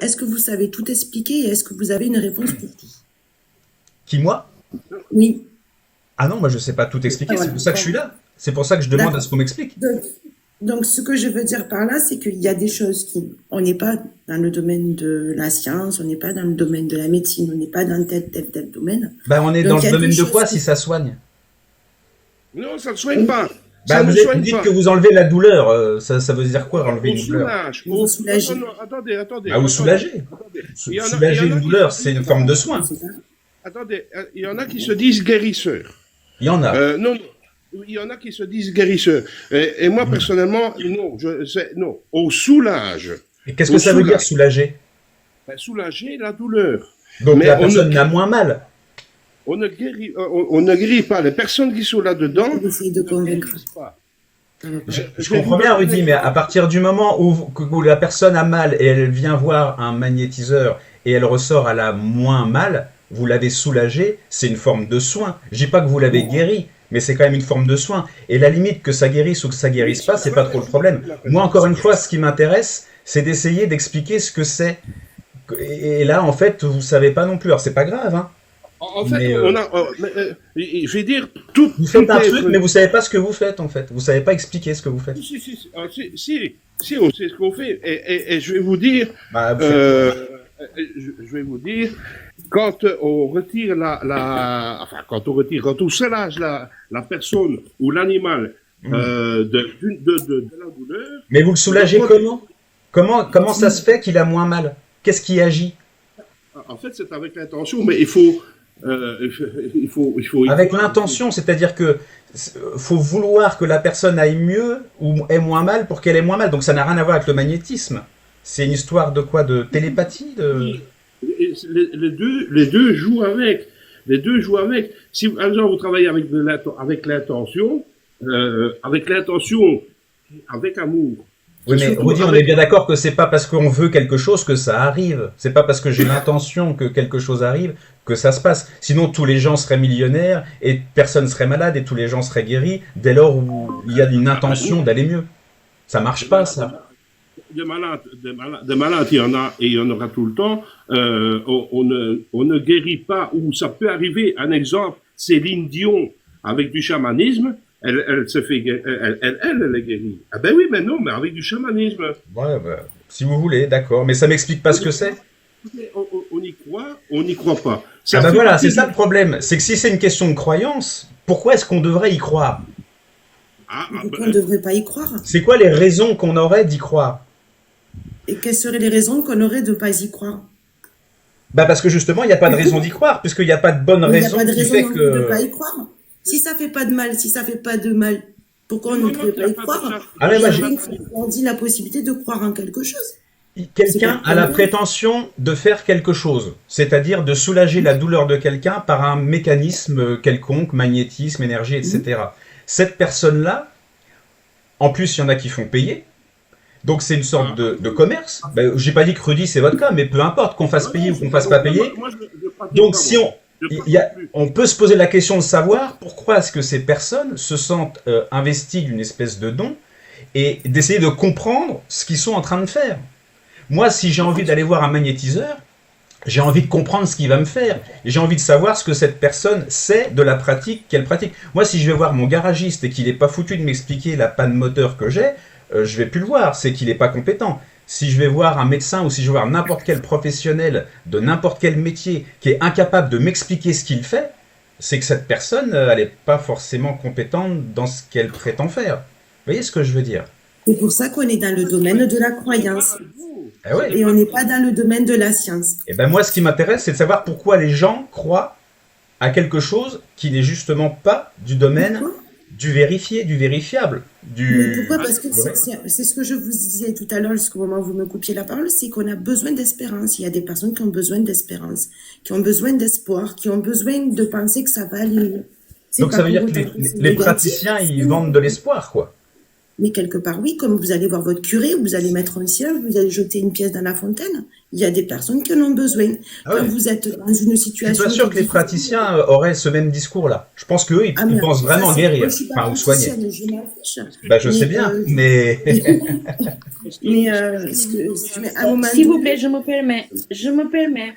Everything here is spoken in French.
Est-ce que vous savez tout expliquer et est-ce que vous avez une réponse pour tout? Qui, moi? Oui. Ah non, moi je sais pas tout Ah, expliquer, c'est voilà. pour ça que je suis là. C'est pour ça que je demande à D'accord. ce qu'on m'explique. Donc, ce que je veux dire par là, c'est qu'il y a des choses qui, on n'est pas dans le domaine de la science, on n'est pas dans le domaine de la médecine, on n'est pas dans tel domaine. Ben, on est dans Donc, il le y a des domaine de choses quoi qui, si ça soigne? Non, ça ne soigne pas. Bah, Ça ne vous soigne dites pas. que vous enlevez la douleur. Ça veut dire quoi, enlever On une douleur? soulage. vous Non, non, soulagez. non, attendez, attendez, Bah, vous attendez, soulagez. attendez. Soulager Il y en une a qui douleur, se c'est une disent, forme de Oui, soin. c'est ça. attendez, il y en a qui se disent guérisseurs. Il y en a. Non, non. Il y en a qui se disent guérisseurs. Et moi, personnellement, non, non. On soulage. Et qu'est-ce que On ça veut dire soulage. soulager? Ben, soulager la douleur. Donc Mais la personne n'a moins mal. on ne guérit pas. Les personnes qui sont là-dedans On essaye de ne convaincre. guérissent pas. Ça va pas. Je comprends bien, Rudy, mais à partir du moment où la personne a mal et elle vient voir un magnétiseur et elle ressort à la moins mal, vous l'avez soulagée, c'est une forme de soin. Je dis pas que vous l'avez guéri, mais c'est quand même une forme de soin. Et la limite que ça guérisse ou que ça guérisse pas, c'est pas trop le problème. Moi, encore une fois, ce qui m'intéresse, c'est d'essayer d'expliquer ce que c'est. Et là, en fait, vous savez pas non plus. Alors, c'est pas grave, hein. En fait, Mais on a, je vais dire, tout, vous faites tout un est- truc, mais vous savez pas ce que vous faites, en fait. Vous savez pas expliquer ce que vous faites. si, on sait ce qu'on fait. Et je vais vous dire, Bah, vous faites- je vais vous dire, quand on retire quand on soulage la personne ou l'animal de la douleur, Mais vous le soulagez comment? Comment ça se fait qu'il a moins mal? Qu'est-ce qui agit? en fait, c'est avec l'intention, mais il faut, il faut y Avec croire. l'intention, c'est-à-dire que faut vouloir que la personne aille mieux ou ait moins mal pour qu'elle ait moins mal. Donc ça n'a rien à voir avec le magnétisme. C'est une histoire de quoi? De télépathie Et les deux jouent avec. Les deux jouent avec. Si, par exemple, vous travaillez avec l'intention, avec amour. Oui, C'est mais surtout Rudy, on est bien d'accord que c'est pas parce qu'on veut quelque chose que ça arrive. C'est pas parce que j'ai l'intention que quelque chose arrive que ça se passe. Sinon, tous les gens seraient millionnaires et personne serait malade et tous les gens seraient guéris dès lors où il y a une intention d'aller mieux. Ça marche pas, ça. Des malades, il y en a et il y en aura tout le temps. On ne guérit pas, ou ça peut arriver. Un exemple, Céline Dion, avec du chamanisme, elle se fait, elle est guérie. Ah ben oui, mais non, mais avec du chamanisme. Ouais, bah, si vous voulez, d'accord. Mais ça m'explique pas ce que c'est. On y croit, on n'y croit pas. Ah bah fait voilà, partie c'est ça du- le problème. C'est que si c'est une question de croyance, pourquoi est-ce qu'on devrait y croire? Pourquoi on ne devrait pas y croire? C'est quoi les raisons qu'on aurait d'y croire? Et quelles seraient les raisons qu'on aurait de ne pas y croire? Bah parce que justement, il n'y a pas de raison d'y croire, puisqu'il n'y a pas de bonne Mais il n'y a raison pas de qui raison fait non plus de ne que... pas y croire. Si ça fait pas de mal, si ça fait pas de mal, pourquoi on Non, ne non, pourrait il y pas a y pas de croire? ça. Ah mais moi, Il faut dit la possibilité de croire en quelque chose. quelqu'un C'est a la pas- prétention de faire quelque chose, c'est-à-dire de soulager la douleur de quelqu'un par un mécanisme quelconque, magnétisme, énergie, etc. Cette personne-là, en plus, il y en a qui font payer. Donc c'est une sorte de commerce. Ben, j'ai pas dit que Rudy c'est votre cas, mais peu importe qu'on fasse payer ou qu'on fasse pas payer. Moi, je pratique Donc pas, si moi. Je il y a- pratique plus. on peut se poser la question de savoir pourquoi est-ce que ces personnes se sentent investies d'une espèce de don et d'essayer de comprendre ce qu'ils sont en train de faire. Moi, si j'ai envie d'aller voir un magnétiseur, j'ai envie de comprendre ce qu'il va me faire. Et j'ai envie de savoir ce que cette personne sait de la pratique qu'elle pratique. Moi, si je vais voir mon garagiste et qu'il n'est pas foutu de m'expliquer la panne moteur que j'ai, je vais plus le voir. C'est qu'il n'est pas compétent. Si je vais voir un médecin ou si je vais voir n'importe quel professionnel de n'importe quel métier qui est incapable de m'expliquer ce qu'il fait, c'est que cette personne, elle n'est pas forcément compétente dans ce qu'elle prétend faire. Vous voyez ce que je veux dire? C'est pour ça qu'on est dans le domaine de la croyance Eh ouais. et on n'est pas dans le domaine de la science. Et ben moi, ce qui m'intéresse, c'est de savoir pourquoi les gens croient à quelque chose qui n'est justement pas du domaine Pourquoi? du vérifié, du vérifiable, Mais du... pourquoi? Parce que c'est ce que je vous disais tout à l'heure, jusqu'au moment où vous me coupiez la parole, c'est qu'on a besoin d'espérance. Il y a des personnes qui ont besoin d'espérance, qui ont besoin d'espoir, qui ont besoin de penser que ça va aller mieux. C'est Donc pas ça veut pour dire que autant que c'est les négatif, praticiens, c'est ils vendent de l'espoir, quoi. Mais quelque part, oui, comme vous allez voir votre curé, vous allez mettre un cierge, vous allez jeter une pièce dans la fontaine. Il y a des personnes qui en ont besoin. Ah Quand ouais. vous êtes dans une Je situation... suis pas sûr que les praticiens auraient ce même discours-là. Je pense qu'eux, ils pensent vraiment guérir, moi, je suis pas enfin, ou soigner. praticienne, je m'en fiche. Bah, je Mais, sais bien, mais... mais à un moment S'il vous donné- plaît, je me permets.